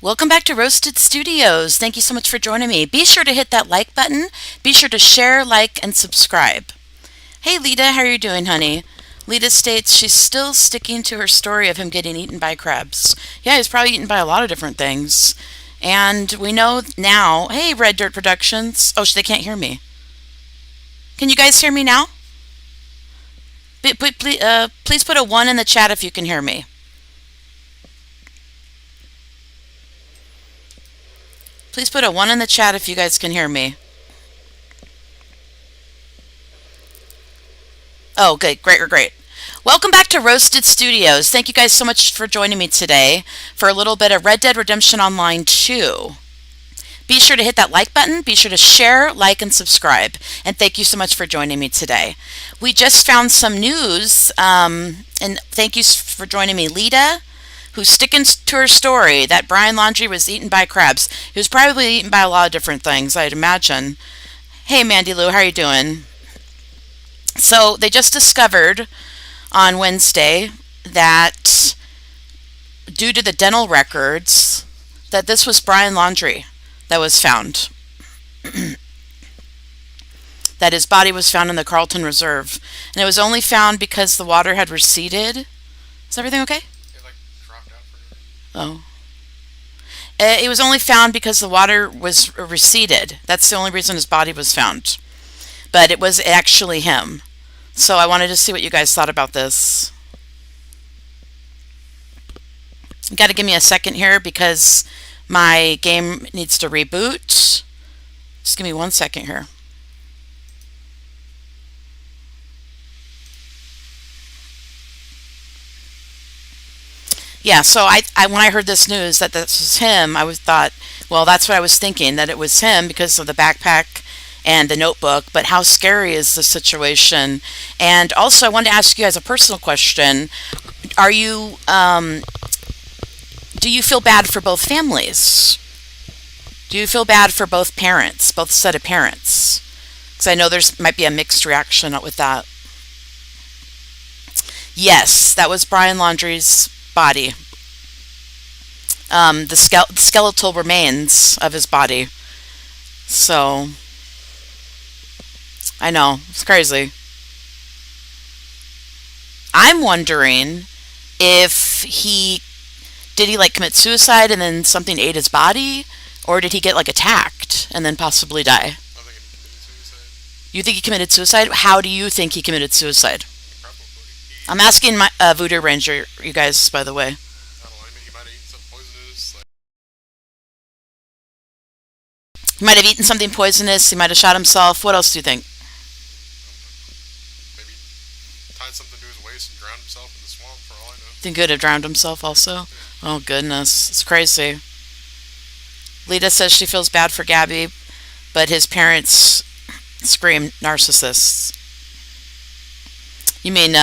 Welcome back to Roasted Studios. Thank you so much for joining me. Be sure to hit that like button. Be sure to share, like, and subscribe. Hey, Lita, how are you doing, honey? Lita states she's still sticking to her story of him getting eaten by crabs. Yeah, he's probably eaten by a lot of different things. And we know now, hey, Red Dirt Productions. Oh, they can't hear me. Can you guys hear me now? Please put a 1 in the chat if you can hear me. Please put a 1 in the chat if you guys can hear me. Oh, good. Great. Welcome back to Roasted Studios. Thank you guys so much for joining me today for a little bit of Red Dead Redemption Online 2. Be sure to hit that like button. Be sure to share, like, and subscribe. And thank you so much for joining me today. We just found some news, and thank you for joining me, Lita, who's sticking to her story that Brian Laudrie was eaten by crabs. He was probably eaten by a lot of different things, I'd imagine. Hey, Mandy Lou, how are you doing? So they just discovered on Wednesday that due to the dental records, that this was Brian Laudrie that was found. That his body was found in the Carlton Reserve. And it was only found because the water had receded. Is everything okay? Dropped out for Oh. It was only found because the water was receded. That's the only reason his body was found. But it was actually him. So I wanted to see what you guys thought about this. You got to give me a second here because my game needs to reboot. Just give me 1 second here. Yeah, so when I heard this news that this was him, thought, well, that's what I was thinking, that it was him because of the backpack and the notebook. But how scary is the situation? And also, I wanted to ask you guys a personal question. Are you, do you feel bad for both families? Do you feel bad for both parents, both set of parents? Because I know there's might be a mixed reaction with that. Yes, that was Brian Laundrie's body. The skeletal remains of his body. So, I know, it's crazy. I'm wondering if did he like commit suicide and then something ate his body? Or did he get like attacked and then possibly die? I think he committed suicide. You think he committed suicide? How do you think he committed suicide? Probably. I'm asking my Voodoo Ranger, you guys, by the way. I don't know. I mean, he might have eaten something poisonous. He might have eaten something poisonous. He might have shot himself. What else do you think? Maybe tied something to his waist and drowned himself in the swamp, for all I know. Think he could have drowned himself also? Oh, goodness. It's crazy. Lita says she feels bad for Gabby, but his parents scream narcissists. You mean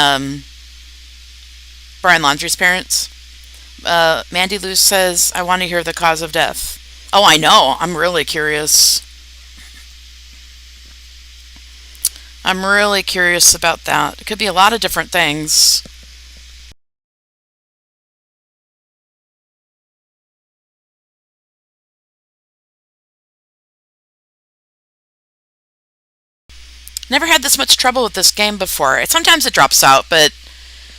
Brian Laundrie's parents? Mandy Lou says, I want to hear the cause of death. Oh, I know. I'm really curious. I'm really curious about that. It could be a lot of different things. Never had this much trouble with this game before. Sometimes it drops out, but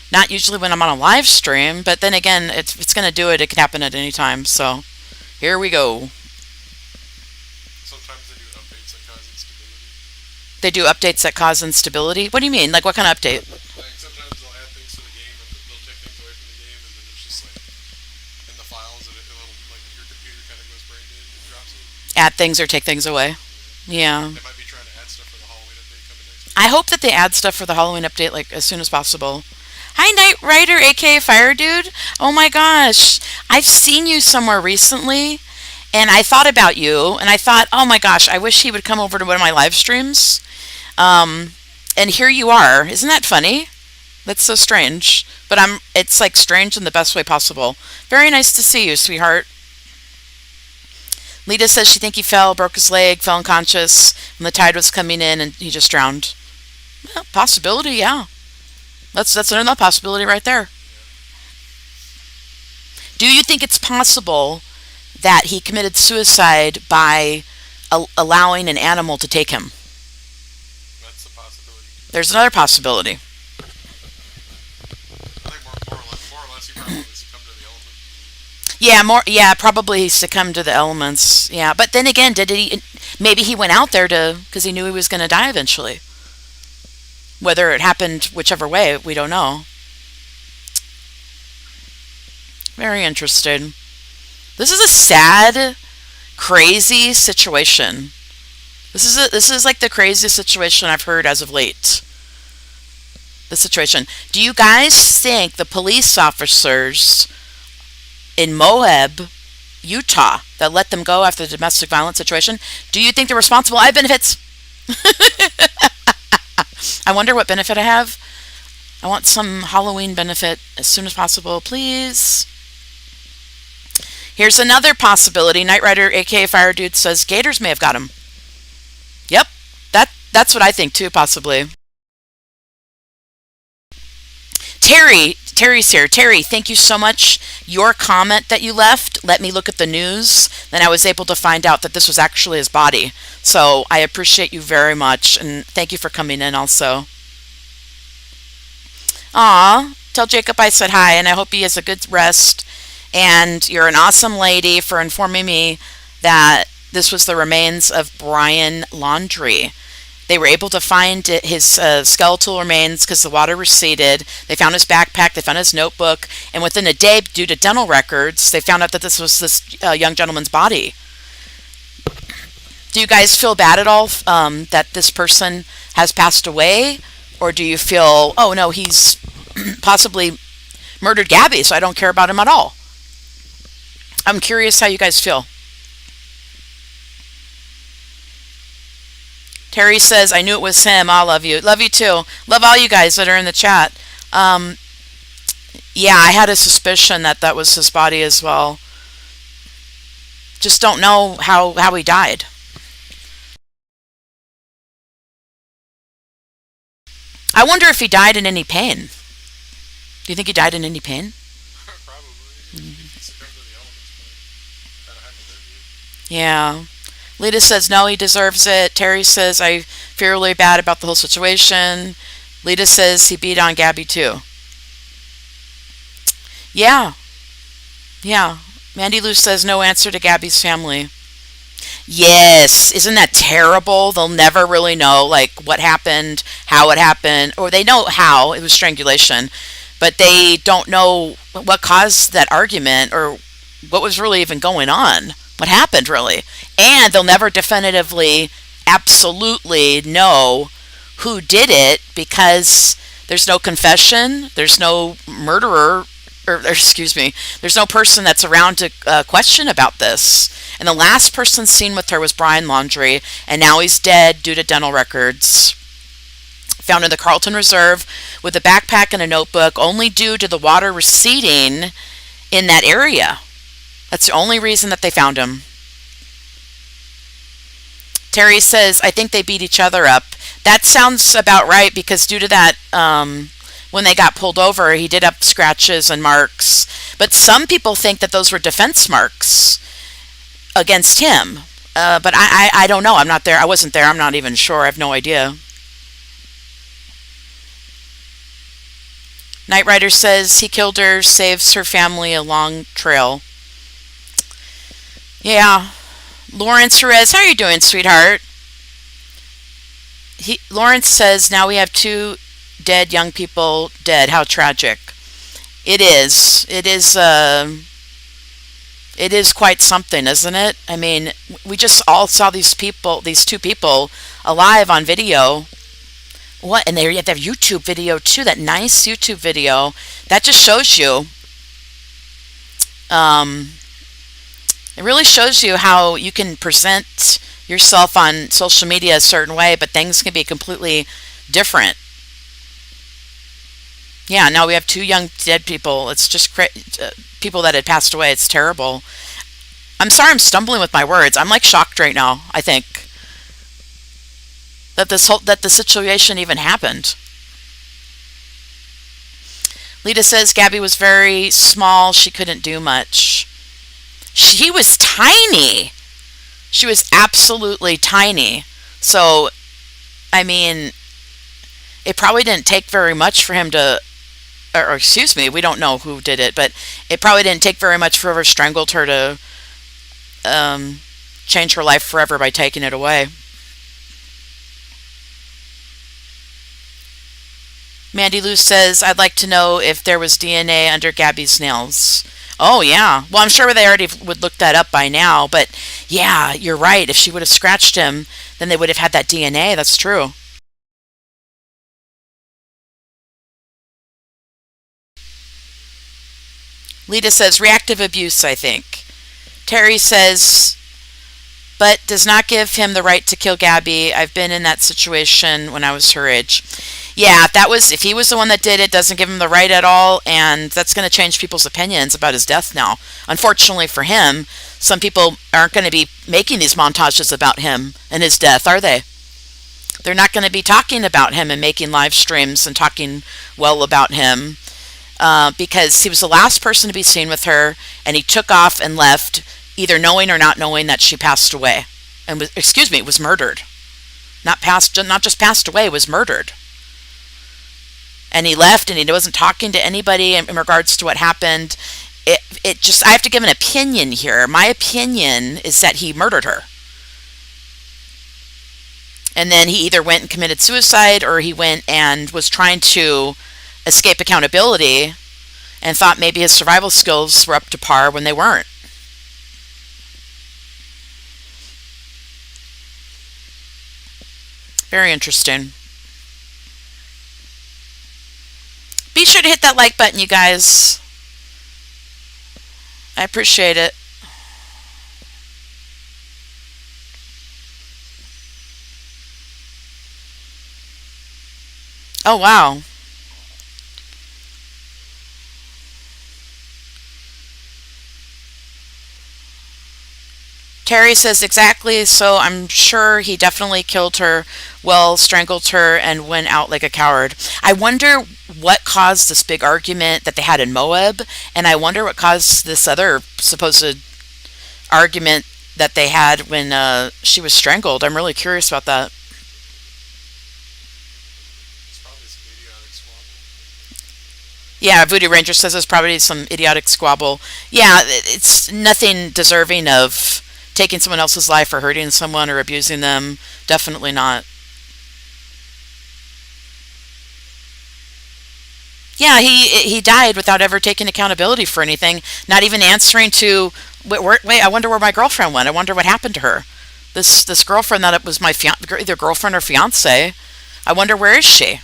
not usually when I'm on a live stream. But then again, it's going to do it. It can happen at any time. So here we go. Sometimes they do updates that cause instability. They do updates that cause instability? What do you mean? Like what kind of update? Like sometimes they'll add things to the game, or they'll take things away from the game, and then it's just like in the files, and it'll like your computer kind of goes brain dead and drops it. Add things or take things away? Yeah. They might be trying to add stuff for the Halloween update coming next week. I hope that they add stuff for the Halloween update like as soon as possible. Hi, Night Rider, aka Fire Dude. Oh my gosh, I've seen you somewhere recently, and I thought about you, and I thought, oh my gosh, I wish he would come over to one of my live streams. And here you are. Isn't that funny? That's so strange. But it's like strange in the best way possible. Very nice to see you, sweetheart. Lita says she thinks he fell, broke his leg, fell unconscious when the tide was coming in, and he just drowned. Well, possibility, yeah. That's another possibility right there. Do you think it's possible that he committed suicide by allowing an animal to take him. That's a possibility. There's another possibility. I think more or less he probably succumbed to the element. Yeah, probably he succumbed to the elements. Yeah, but then again, did he? Maybe he went out there because he knew he was going to die eventually. Whether it happened whichever way, we don't know. Very interesting. This is a sad, crazy situation. This is like the craziest situation I've heard as of late. The situation. Do you guys think the police officers in Moab, Utah, that let them go after the domestic violence situation, do you think they're responsible? I have benefits. I wonder what benefit I have. I want some Halloween benefit as soon as possible, please. Here's another possibility. Knight Rider, aka Fire Dude, says gators may have got him. Yep, that's what I think too, possibly. Terry's here. Terry, thank you so much. Your comment that you left let me look at the news. Then I was able to find out that this was actually his body. So I appreciate you very much, and thank you for coming in also. Aw, tell Jacob I said hi, and I hope he has a good rest. And you're an awesome lady for informing me that this was the remains of Brian Laudrie. They were able to find his skeletal remains because the water receded. They found his backpack, they found his notebook, and within a day, due to dental records, they found out that this was this young gentleman's body. Do you guys feel bad at all that this person has passed away? Or do you feel, oh no, he's possibly murdered Gabby, so I don't care about him at all? I'm curious how you guys feel. Terry says, I knew it was him. I love you. Love you too. Love all you guys that are in the chat. Yeah, I had a suspicion that that was his body as well. Just don't know how he died. I wonder if he died in any pain. Do you think he died in any pain? Probably. Succumbed to the elements, but kind of hypothermia. Yeah. Lita says, no, he deserves it. Terry says, I feel really bad about the whole situation. Lita says, he beat on Gabby too. Yeah. Yeah. Mandy Lou says, no answer to Gabby's family. Yes. Isn't that terrible? They'll never really know, like, what happened, how it happened, or they know how. It was strangulation. But they don't know what caused that argument or what was really even going on. What happened, really. And they'll never definitively, absolutely know who did it because there's no confession, there's no murderer, or excuse me, there's no person that's around to question about this. And the last person seen with her was Brian Laudrie, and now he's dead due to dental records. Found in the Carlton Reserve with a backpack and a notebook, only due to the water receding in that area. That's the only reason that they found him. Terry says, I think they beat each other up. That sounds about right because due to that, when they got pulled over, he did have scratches and marks. But some people think that those were defense marks against him. But I don't know. I'm not there. I wasn't there. I'm not even sure. I have no idea. Knight Rider says he killed her, saves her family a long trail. Yeah. Lawrence Perez, how are you doing, sweetheart? Lawrence says, now we have 2 dead young people dead. How tragic. It is. It is quite something, isn't it? I mean, we just all saw these 2 people alive on video. What? And they have their YouTube video too, that nice YouTube video. That just shows you, it really shows you how you can present yourself on social media a certain way, but things can be completely different. Yeah, now we have 2 young dead people. It's just people that had passed away. It's terrible. I'm sorry I'm stumbling with my words. I'm like shocked right now, I think, that the situation even happened. Lita says Gabby was very small. She couldn't do much. She was tiny. She was absolutely tiny. So, I mean, it probably didn't take very much for him to, or excuse me, we don't know who did it, but it probably didn't take very much for whoever strangled her to change her life forever by taking it away. Mandy Lou says, I'd like to know if there was DNA under Gabby's nails. Oh, yeah. Well, I'm sure they already would look that up by now, but yeah, you're right. If she would have scratched him, then they would have had that DNA. That's true. Lita says, reactive abuse, I think. Terry says, but does not give him the right to kill Gabby. I've been in that situation when I was her age. Yeah, if he was the one that did it, doesn't give him the right at all, and that's going to change people's opinions about his death now. Unfortunately for him, some people aren't going to be making these montages about him and his death, are they? They're not going to be talking about him and making live streams and talking well about him because he was the last person to be seen with her, and he took off and left, either knowing or not knowing that she passed away, and was murdered. Not just passed away, was murdered. And he left, and he wasn't talking to anybody in regards to what happened. I have to give an opinion here. My opinion is that he murdered her. And then he either went and committed suicide, or he went and was trying to escape accountability and thought maybe his survival skills were up to par when they weren't. Very interesting. Be sure to hit that like button, you guys. I appreciate it. Oh, wow. Terry says exactly, so I'm sure he definitely killed her, well, strangled her, and went out like a coward. I wonder what caused this big argument that they had in Moab, and I wonder what caused this other supposed argument that they had when she was strangled. I'm really curious about that. It's probably some idiotic squabble. Yeah, Voodoo Ranger says there's probably some idiotic squabble. Yeah, it's nothing deserving of taking someone else's life or hurting someone or abusing them. Definitely not. Yeah, he died without ever taking accountability for anything, not even answering to, wait, I wonder where my girlfriend went. I wonder what happened to her. This girlfriend that was my either girlfriend or fiance, I wonder where is she?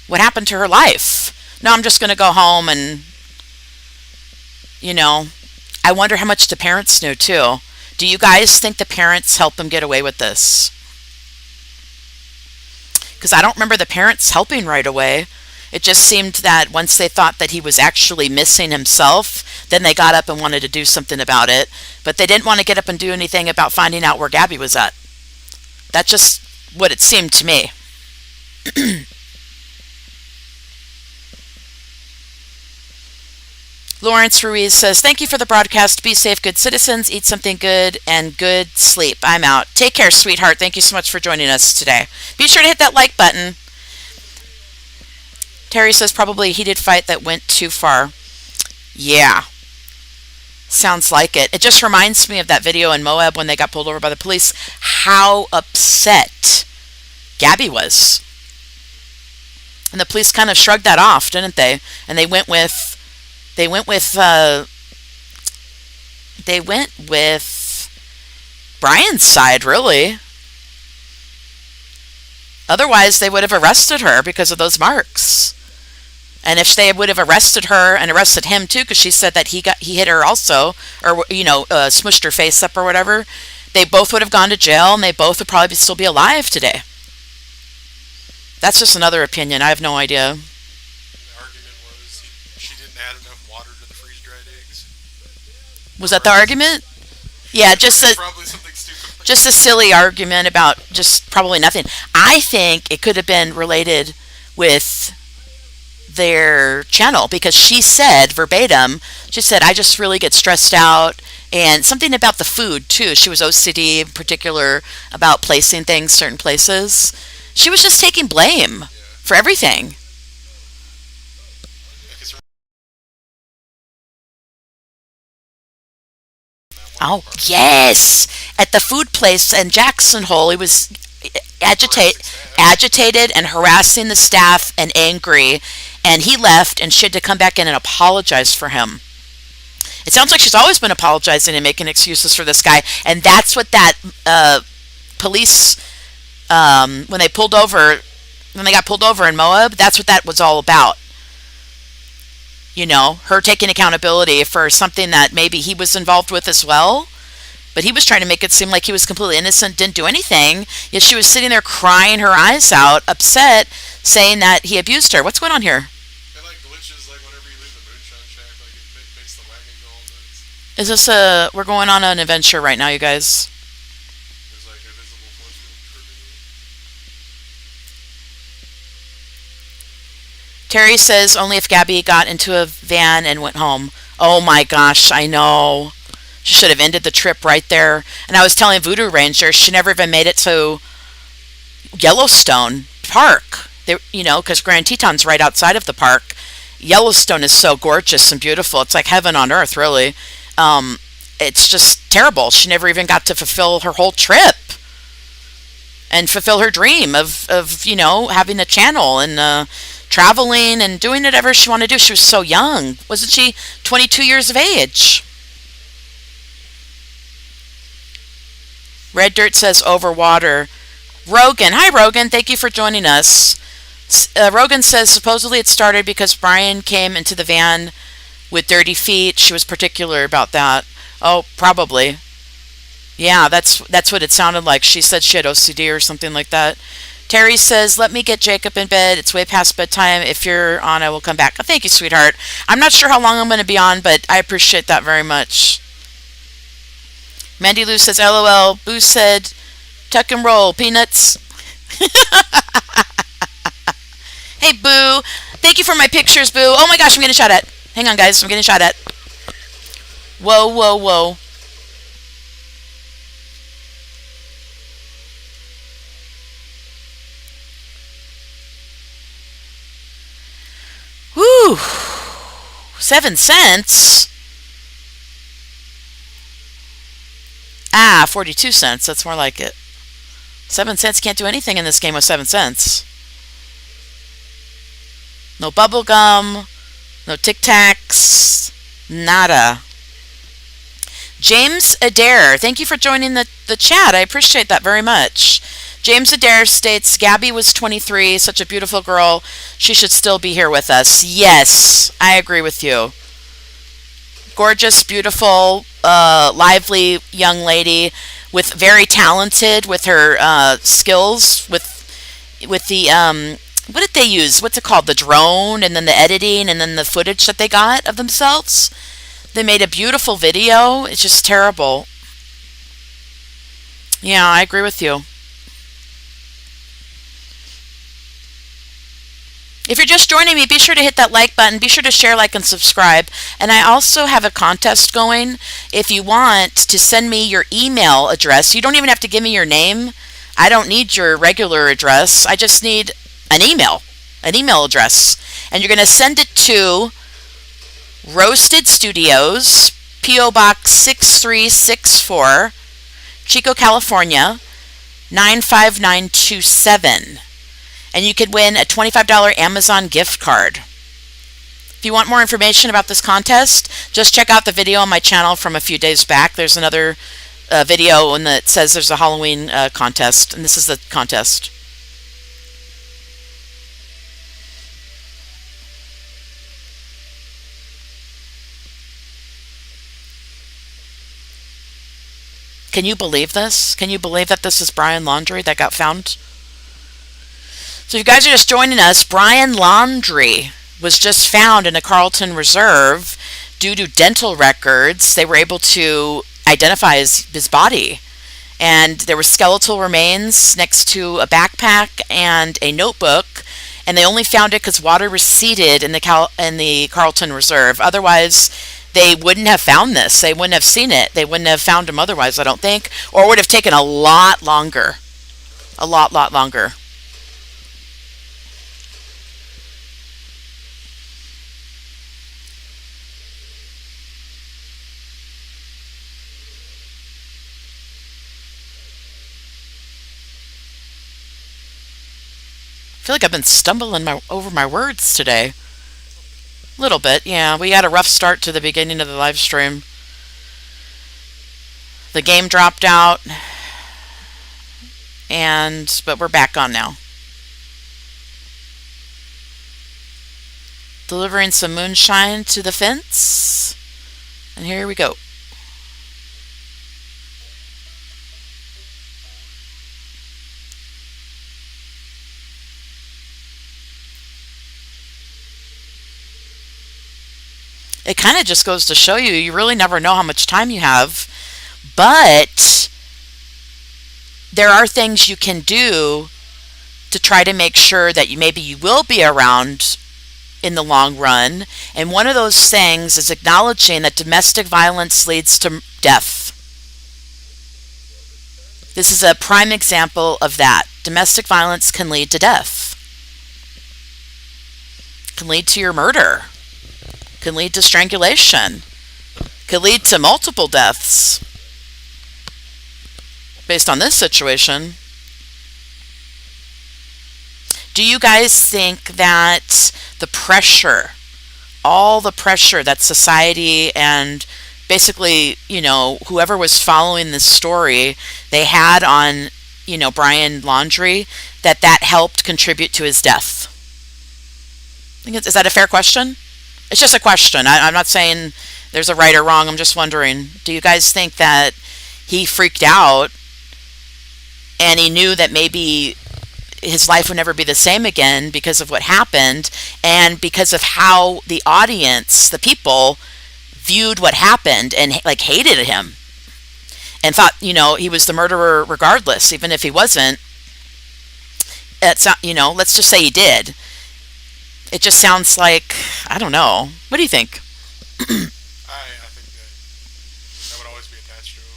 What happened to her life? No, I'm just going to go home and, I wonder how much the parents knew too. Do you guys think the parents helped them get away with this? Because I don't remember the parents helping right away. It just seemed that once they thought that he was actually missing himself, then they got up and wanted to do something about it. But they didn't want to get up and do anything about finding out where Gabby was at. That's just what it seemed to me. Lawrence Ruiz says, thank you for the broadcast. Be safe, good citizens. Eat something good and good sleep. I'm out. Take care, sweetheart. Thank you so much for joining us today. Be sure to hit that like button. Terry says, probably a heated fight that went too far. Yeah. Sounds like it. It just reminds me of that video in Moab when they got pulled over by the police. How upset Gabby was. And the police kind of shrugged that off, didn't they? And they went with Brian's side, really. Otherwise, they would have arrested her because of those marks. And if they would have arrested her and arrested him too, because she said that he hit her also, or smushed her face up or whatever, they both would have gone to jail, and they both would probably still be alive today. That's just another opinion. I have no idea. The argument was she didn't add enough water to the freeze-dried eggs. Was that the argument? Yeah, just probably something stupid. Just a silly argument about just probably nothing. I think it could have been related with their channel, because she said verbatim, she said, I just really get stressed out And something about the food, too. She was OCD in particular about placing things certain places. She was just taking blame Yeah. for everything. I guess that one Oh, part. yes! At the food place in Jackson Hole, he was Harassing agitate, staff. agitated and harassing the staff and angry. And he left, and she had to come back in and apologize for him. It sounds like she's always been apologizing and making excuses for this guy. And that's what that police, when they pulled over, when they got pulled over in Moab, that's what that was all about. You know, her taking accountability for something that maybe he was involved with as well. But he was trying to make it seem like he was completely innocent, didn't do anything. Yet she was sitting there crying her eyes out, upset, saying that he abused her. What's going on here? It like glitches like whenever you leave the moonshine shack, like makes the wagon go all nuts. Is this a? We're going on an adventure right now, you guys. There's like invisible force field tripping Terry says only if Gabby got into a van and went home. Oh my gosh, I know. She should have ended the trip right there. And I was telling Voodoo Ranger she never even made it to Yellowstone Park. Because Grand Teton's right outside of the park. Yellowstone is so gorgeous and beautiful. It's like heaven on earth, really. It's just terrible. She never even got to fulfill her whole trip and fulfill her dream of having a channel and traveling and doing whatever she wanted to do. She was so young. Wasn't she 22 years of age? Red Dirt says over water. Rogan. Hi, Rogan. Thank you for joining us. Rogan says supposedly it started because Brian came into the van with dirty feet. She was particular about that. Oh, probably. Yeah, that's what it sounded like. She said she had OCD or something like that. Terry says, let me get Jacob in bed. It's way past bedtime. If you're on, I will come back. Oh, thank you, sweetheart. I'm not sure how long I'm going to be on, but I appreciate that very much. Mandy Lou says, LOL. Boo said, tuck and roll, peanuts. Hey, Boo. Thank you for my pictures, Boo. Oh my gosh, I'm getting shot at. Hang on, guys. I'm getting shot at. Whoa, whoa, whoa. Whew. 7 cents? 42 cents. That's more like it. 7 cents can't do anything in this game with 7 cents. No bubble gum. No Tic Tacs. Nada. James Adair. Thank you for joining the chat. I appreciate that very much. James Adair states, Gabby was 23, such a beautiful girl. She should still be here with us. Yes, I agree with you. Gorgeous, beautiful, lively young lady with very talented with her skills with the what did they use? What's it called? The drone and then the editing and then the footage that they got of themselves. They made a beautiful video. It's just terrible. Yeah, I agree with you. If you're just joining me, be sure to hit that like button. Be sure to share, like, and subscribe. And I also have a contest going. If you want to send me your email address, you don't even have to give me your name. I don't need your regular address. I just need an email address. And you're going to send it to Roasted Studios, P.O. Box 6364, Chico, California, 95927. And you could win a $25 Amazon gift card. If you want more information about this contest, just check out the video on my channel from a few days back. There's another video that says there's a Halloween contest, and this is the contest. Can you believe this? Can you believe that this is Brian Laudrie that got found? So if you guys are just joining us, Brian Laudrie was just found in a Carlton Reserve due to dental records. They were able to identify his body. And there were skeletal remains next to a backpack and a notebook. And they only found it because water receded in the Carlton Reserve. Otherwise, they wouldn't have found this. They wouldn't have seen it. They wouldn't have found him otherwise, I don't think, or it would have taken a lot longer. A lot longer. I feel like I've been stumbling over my words today. A little bit, yeah. We had a rough start to the beginning of the live stream. The game dropped out, but we're back on now. Delivering some moonshine to the fence. And here we go. It kind of just goes to show you, you really never know how much time you have, but there are things you can do to try to make sure that maybe you will be around in the long run. And one of those things is acknowledging that domestic violence leads to death. This is a prime example of that. Domestic violence can lead to death. Can lead to your murder. Can lead to strangulation. Could lead to multiple deaths. Based on this situation. Do you guys think that the pressure, all the pressure that society and basically, whoever was following this story, they had on, Brian Laudrie, that helped contribute to his death? Is that a fair question? It's just a question. I'm not saying there's a right or wrong. I'm just wondering, do you guys think that he freaked out and he knew that maybe his life would never be the same again because of what happened and because of how the audience, the people, viewed what happened and hated him and thought, he was the murderer regardless, even if he wasn't? It's not, let's just say he did. It just sounds like, I don't know. What do you think? I think that would always be attached to him.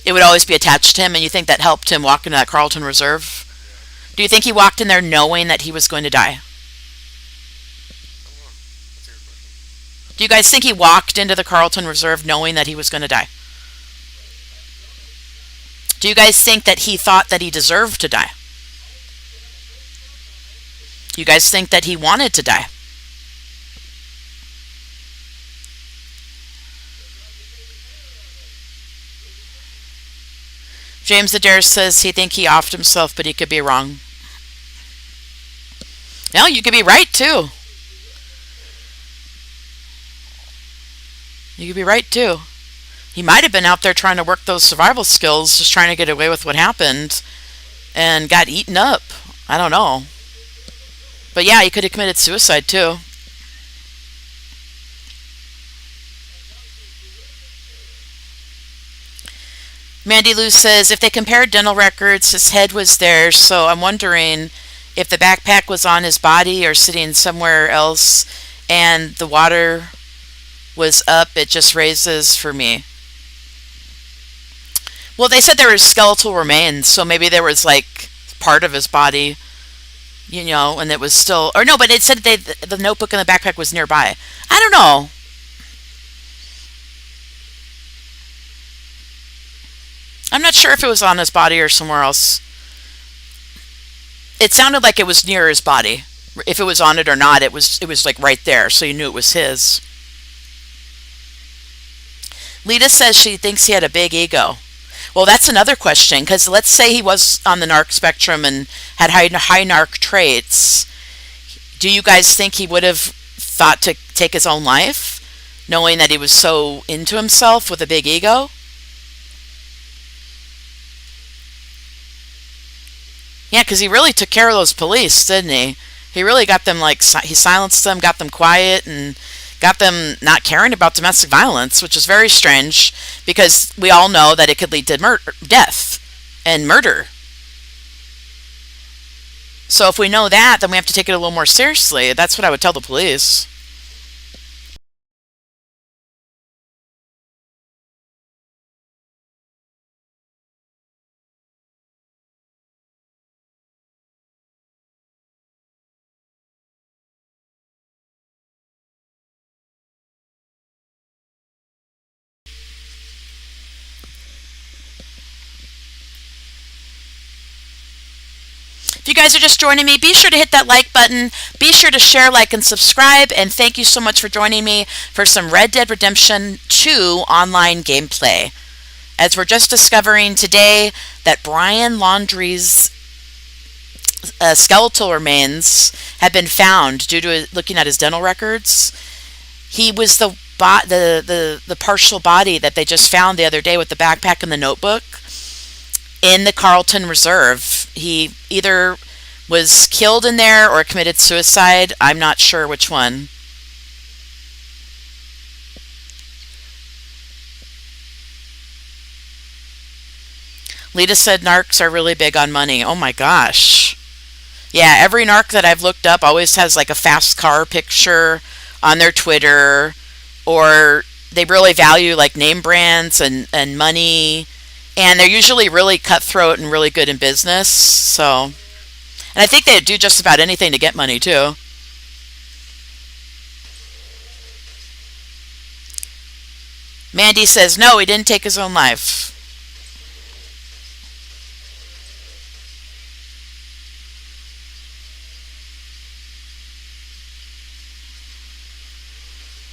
It would always be attached to him, and you think that helped him walk into that Carlton Reserve? Yeah. Do you think he walked in there knowing that he was going to die? I don't know. That's a good question. Do you guys think he walked into the Carlton Reserve knowing that he was going to die? Do you guys think that he thought that he deserved to die? You guys think that he wanted to die? James Adair says he think he offed himself, but he could be wrong. No, you could be right too. You could be right too. He might have been out there trying to work those survival skills, just trying to get away with what happened, and got eaten up. I don't know. But yeah, he could have committed suicide too. Mandy Lou says, if they compared dental records, his head was there, so I'm wondering if the backpack was on his body or sitting somewhere else and the water was up. It just raises for me. Well, they said there were skeletal remains, so maybe there was part of his body, and it was still, or no, but it said the notebook in the backpack was nearby. I don't know. I'm not sure if it was on his body or somewhere else. It sounded like it was near his body. If it was on it or not, it was right there, so you knew it was his. Lita says she thinks he had a big ego. Well, that's another question, because let's say he was on the narc spectrum and had high narc traits. Do you guys think he would have thought to take his own life, knowing that he was so into himself with a big ego? Yeah, because he really took care of those police, didn't he? He really got them, he silenced them, got them quiet, and got them not caring about domestic violence, which is very strange because we all know that it could lead to death and murder. So if we know that, then we have to take it a little more seriously. That's what I would tell the police. If you guys are just joining me, be sure to hit that like button. Be sure to share, like, and subscribe. And thank you so much for joining me for some Red Dead Redemption 2 online gameplay. As we're just discovering today that Brian Laudrie's skeletal remains have been found due to looking at his dental records. He was the partial body that they just found the other day with the backpack and the notebook in the Carlton Reserve. He either was killed in there or committed suicide. I'm not sure which one. Lita said narcs are really big on money. Oh my gosh. Yeah, every narc that I've looked up always has like a fast car picture on their Twitter, or they really value like name brands and money, and they're usually really cutthroat and really good in business. So, and I think they do just about anything to get money too. Mandy says, no, he didn't take his own life.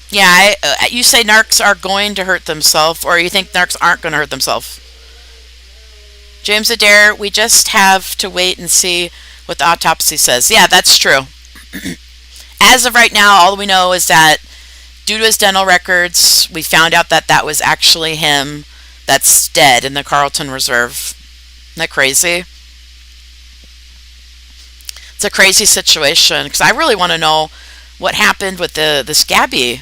Yeah, you say narcs are going to hurt themselves, or you think narcs aren't going to hurt themselves? James Adair, we just have to wait and see what the autopsy says. Yeah, that's true. As of right now, all we know is that due to his dental records, we found out that that was actually him that's dead in the Carlton Reserve. Isn't that crazy? It's a crazy situation, because I really want to know what happened with this Gabby.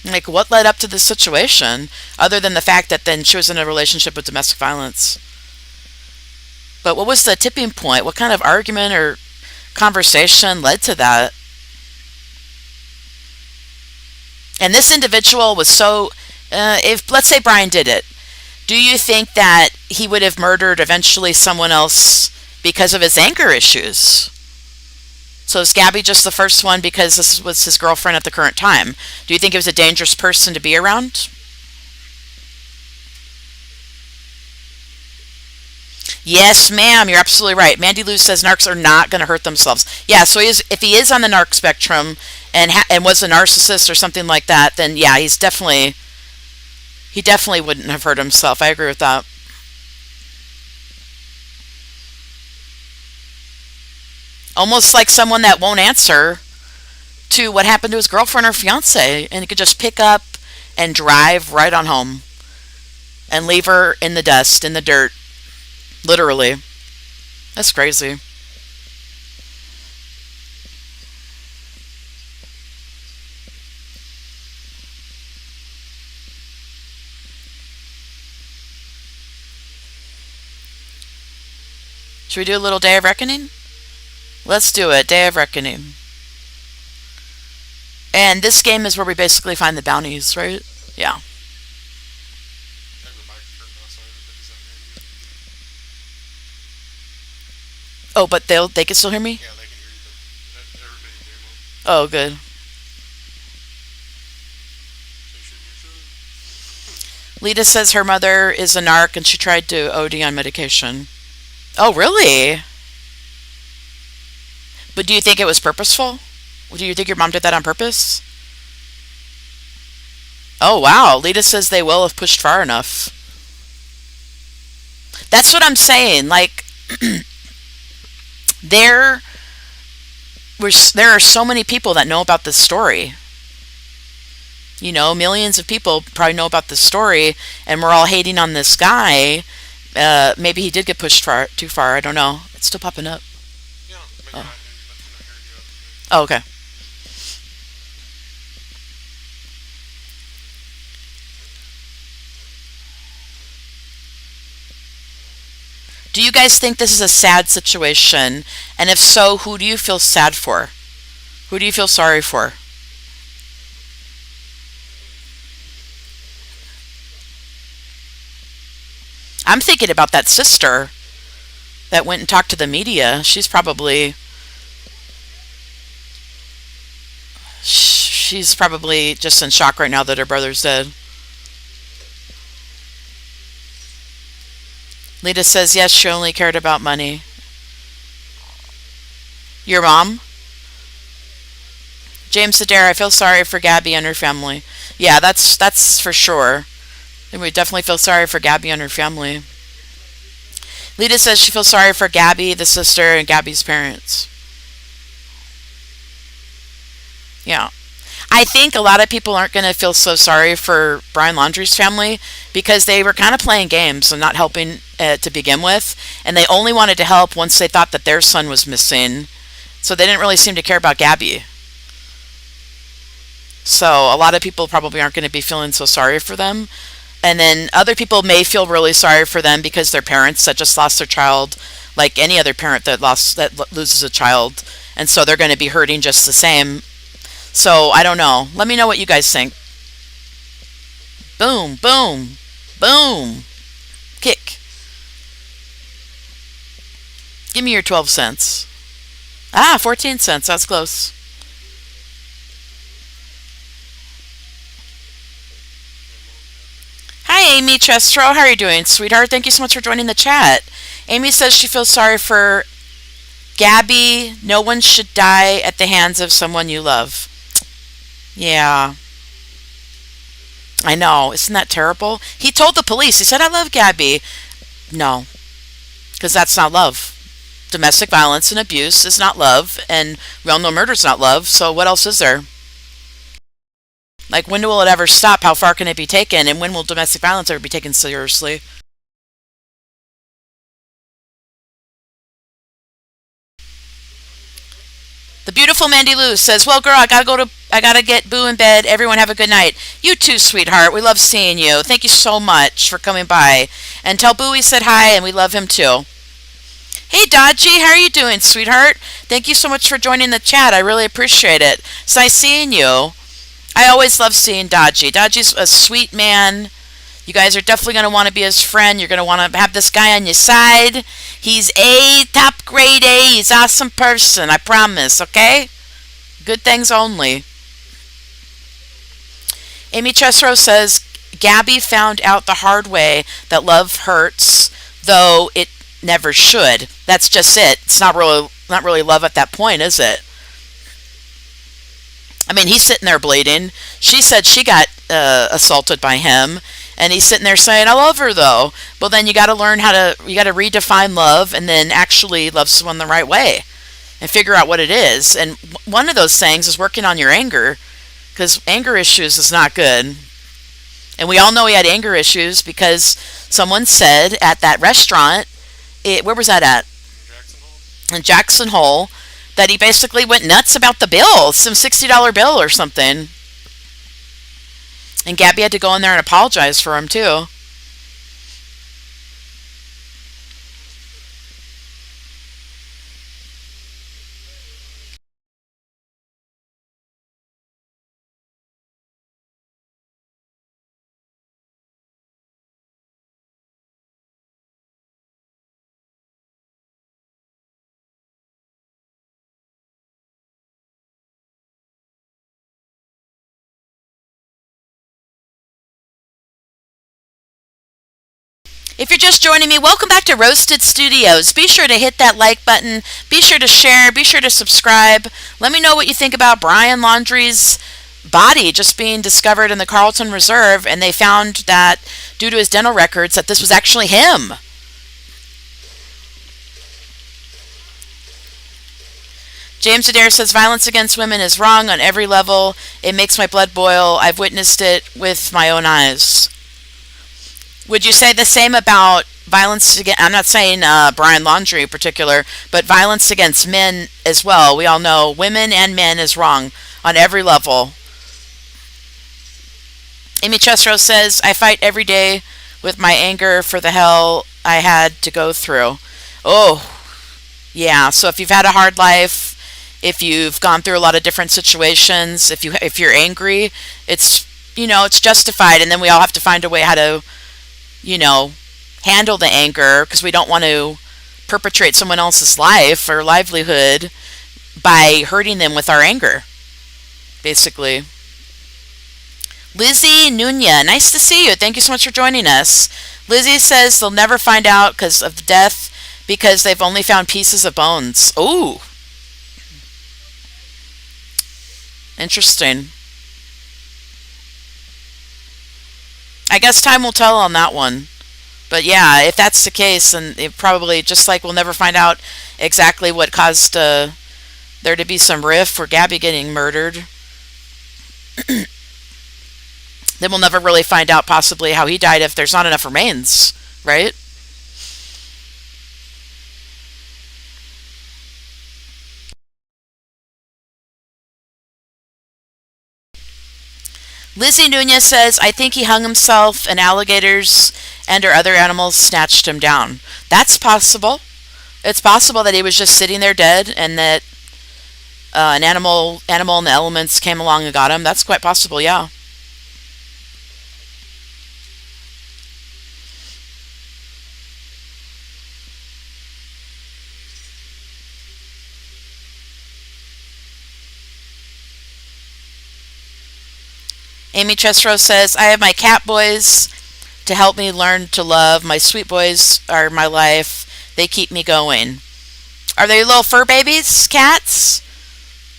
Like, what led up to this situation, other than the fact that then she was in a relationship with domestic violence? But what was the tipping point? What kind of argument or conversation led to that? And this individual was so, if let's say Brian did it, do you think that he would have murdered eventually someone else because of his anger issues? So is Gabby just the first one because this was his girlfriend at the current time? Do you think he was a dangerous person to be around? Yes, ma'am, you're absolutely right. Mandy Lou says narcs are not going to hurt themselves. Yeah, so if he is on the narc spectrum and was a narcissist or something like that, then yeah, he definitely wouldn't have hurt himself. I agree with that. Almost like someone that won't answer to what happened to his girlfriend or fiance, and he could just pick up and drive right on home and leave her in the dust, in the dirt. Literally. That's crazy. Should we do a little Day of Reckoning? Let's do it. Day of Reckoning. And this game is where we basically find the bounties, right? Yeah. Oh, but they can still hear me? Yeah, they can hear you, but everybody in game mode. Oh, good. Lita says her mother is a narc and she tried to OD on medication. Oh, really? But do you think it was purposeful? Do you think your mom did that on purpose? Oh, wow. Lita says they will have pushed far enough. That's what I'm saying. Like, there are so many people that know about this story. You know, millions of people probably know about this story, and we're all hating on this guy. Maybe he did get pushed too far. I don't know. It's still popping up. Yeah, maybe Oh. not hearing you up. Oh, okay. Do you guys think this is a sad situation? And if so, who do you feel sad for? Who do you feel sorry for? I'm thinking about that sister that went and talked to the media. She's probably just in shock right now that her brother's dead. Lita says, yes, she only cared about money. Your mom? James Adair, I feel sorry for Gabby and her family. Yeah, that's for sure. And we definitely feel sorry for Gabby and her family. Lita says she feels sorry for Gabby, the sister, and Gabby's parents. Yeah. I think a lot of people aren't going to feel so sorry for Brian Laundrie's family because they were kind of playing games and not helping to begin with. And they only wanted to help once they thought that their son was missing. So they didn't really seem to care about Gabby. So a lot of people probably aren't going to be feeling so sorry for them. And then other people may feel really sorry for them because their parents that just lost their child, like any other parent that loses a child. And so they're going to be hurting just the same. So, I don't know. Let me know what you guys think. Boom, boom, boom. Kick. Give me your 12 cents. 14 cents. That's close. Hi, Amy Chestro. How are you doing, sweetheart? Thank you so much for joining the chat. Amy says she feels sorry for Gabby. No one should die at the hands of someone you love. Yeah. I know. Isn't that terrible? He told the police. He said, I love Gabby. No. Because that's not love. Domestic violence and abuse is not love. And we all know murder's not love. So what else is there? Like, when will it ever stop? How far can it be taken? And when will domestic violence ever be taken seriously? The beautiful Mandy Lou says, well, girl, I gotta get Boo in bed. Everyone have a good night. You too, sweetheart. We love seeing you. Thank you so much for coming by. And tell Boo we said hi and we love him too. Hey, Dodgy, how are you doing, sweetheart? Thank you so much for joining the chat. I really appreciate it. It's nice seeing you. I always love seeing Dodgy. Dodgy's a sweet man. You guys are definitely going to want to be his friend. You're going to want to have this guy on your side. He's A, top grade A. He's an awesome person. I promise, okay? Good things only. Amy Chesro says, Gabby found out the hard way that love hurts, though it never should. That's just it. It's not really love at that point, is it? I mean, he's sitting there bleeding. She said she got assaulted by him. And he's sitting there saying, I love her, though. Well, then you got to learn you got to redefine love and then actually love someone the right way and figure out what it is. And one of those things is working on your anger, because anger issues is not good. And we all know he had anger issues because someone said at that restaurant, where was that at? In Jackson Hole, that he basically went nuts about the bill, some $60 bill or something. And Gabby had to go in there and apologize for him, too. If you're just joining me, welcome back to Roasted Studios. Be sure to hit that like button. Be sure to share. Be sure to subscribe. Let me know what you think about Brian Laundrie's body just being discovered in the Carlton Reserve, and they found that due to his dental records that this was actually him. James Adair says violence against women is wrong on every level. It makes my blood boil. I've witnessed it with my own eyes. Would you say the same about violence against, I'm not saying Brian Laundrie in particular, but violence against men as well? We all know women and men is wrong on every level. Amy Chesro says, I fight every day with my anger for the hell I had to go through. Oh, yeah. So if you've had a hard life, if you've gone through a lot of different situations, if you're angry, it's justified. And then we all have to find a way how to handle the anger, because we don't want to perpetrate someone else's life or livelihood by hurting them with our anger, basically. Lizzie Nunya, nice to see you. Thank you so much for joining us. Lizzie says they'll never find out because of the death, because they've only found pieces of bones. Ooh. Interesting. I guess time will tell on that one. But yeah, if that's the case, then it probably, just like we'll never find out exactly what caused there to be some rift for Gabby getting murdered, then we'll never really find out possibly how he died if there's not enough remains, right? Lizzie Nunez says, I think he hung himself and alligators and or other animals snatched him down. That's possible. It's possible that he was just sitting there dead and that an animal in the elements came along and got him. That's quite possible, yeah. Amy Chesro says, I have my cat boys to help me learn to love. My sweet boys are my life. They keep me going. Are they little fur babies, cats?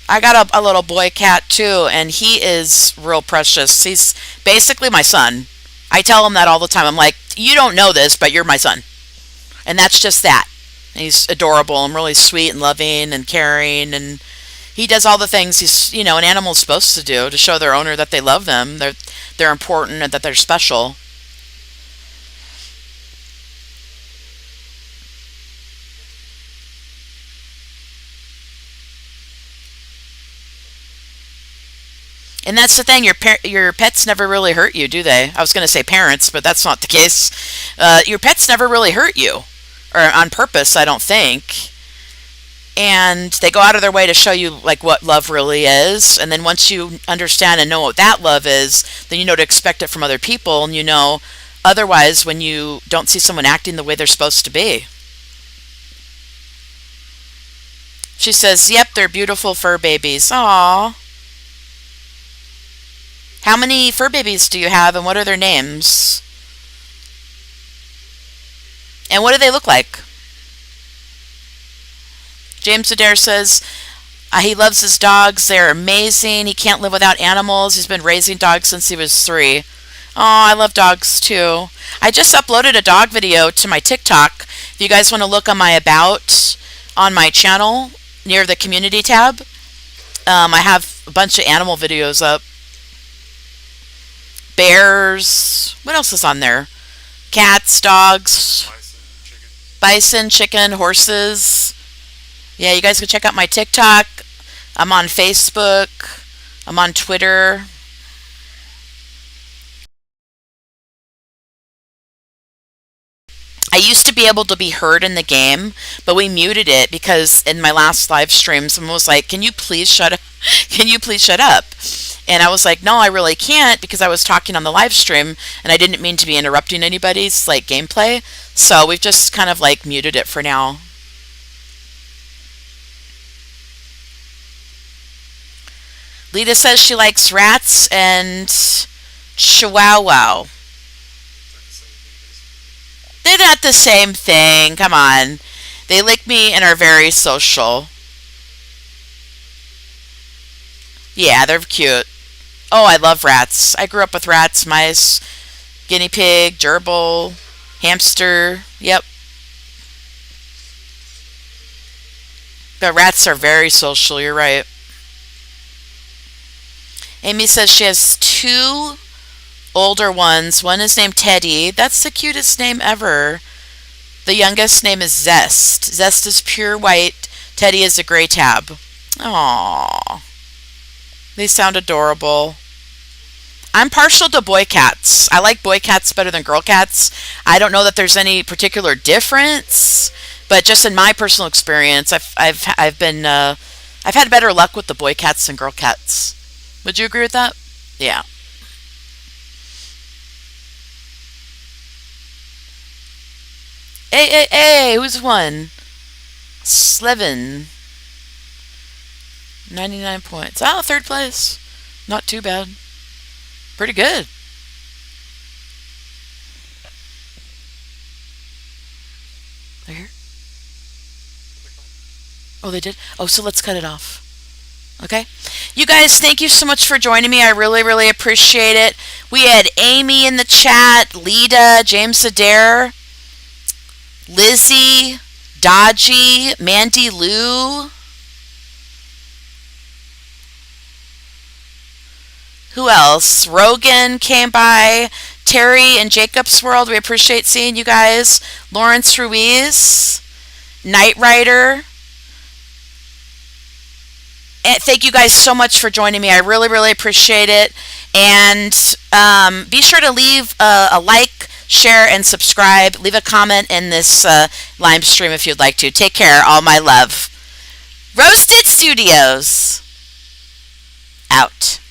I got a little boy cat too, and he is real precious. He's basically my son. I tell him that all the time. I'm like, you don't know this, but you're my son. And that's just that. He's adorable and really sweet and loving and caring, and he does all the things an animal's supposed to do to show their owner that they love them, they're important, and that they're special. And that's the thing, your pets never really hurt you, do they? I was going to say parents, but that's not the case. Your pets never really hurt you, or on purpose, I don't think. And they go out of their way to show you like what love really is. And then once you understand and know what that love is, then you know to expect it from other people, and you know otherwise when you don't see someone acting the way they're supposed to be. She says, "Yep, they're beautiful fur babies." Aww. How many fur babies do you have, and what are their names? And what do they look like? James Adair says, he loves his dogs. They're amazing. He can't live without animals. He's been raising dogs since he was 3. Oh, I love dogs too. I just uploaded a dog video to my TikTok. If you guys want to look on my About on my channel near the community tab, I have a bunch of animal videos up. Bears. What else is on there? Cats, dogs, bison, chicken, horses. Yeah, you guys can check out my TikTok. I'm on Facebook. I'm on Twitter. I used to be able to be heard in the game, but we muted it because in my last live stream, someone was like, "Can you please shut up? Can you please shut up?" And I was like, "No, I really can't," because I was talking on the live stream and I didn't mean to be interrupting anybody's like gameplay. So we've just kind of like muted it for now. Lita says she likes rats and chihuahua. They're not the same thing. Come on. They lick me and are very social. Yeah, they're cute. Oh, I love rats. I grew up with rats, mice, guinea pig, gerbil, hamster. Yep. The rats are very social. You're right. Amy says she has 2 older ones. One is named Teddy. That's the cutest name ever. The youngest name is Zest. Zest is pure white. Teddy is a gray tab. Aww. They sound adorable. I'm partial to boy cats. I like boy cats better than girl cats. I don't know that there's any particular difference, but just in my personal experience, I've had better luck with the boy cats than girl cats. Would you agree with that? Yeah. Hey, who's won? Slevin. 99 points. Oh, 3rd place. Not too bad. Pretty good. They're here? Oh, they did? Oh, so let's cut it off. Okay. You guys, thank you so much for joining me. I really, really appreciate it. We had Amy in the chat, Lita, James Adair, Lizzie, Dodgy, Mandy Lou. Who else? Rogan came by. Terry and Jacob's World. We appreciate seeing you guys. Lawrence Ruiz, Knight Rider. And thank you guys so much for joining me. I really, really appreciate it. And be sure to leave a like, share, and subscribe. Leave a comment in this live stream if you'd like to. Take care. All my love. Roasted Studios. Out.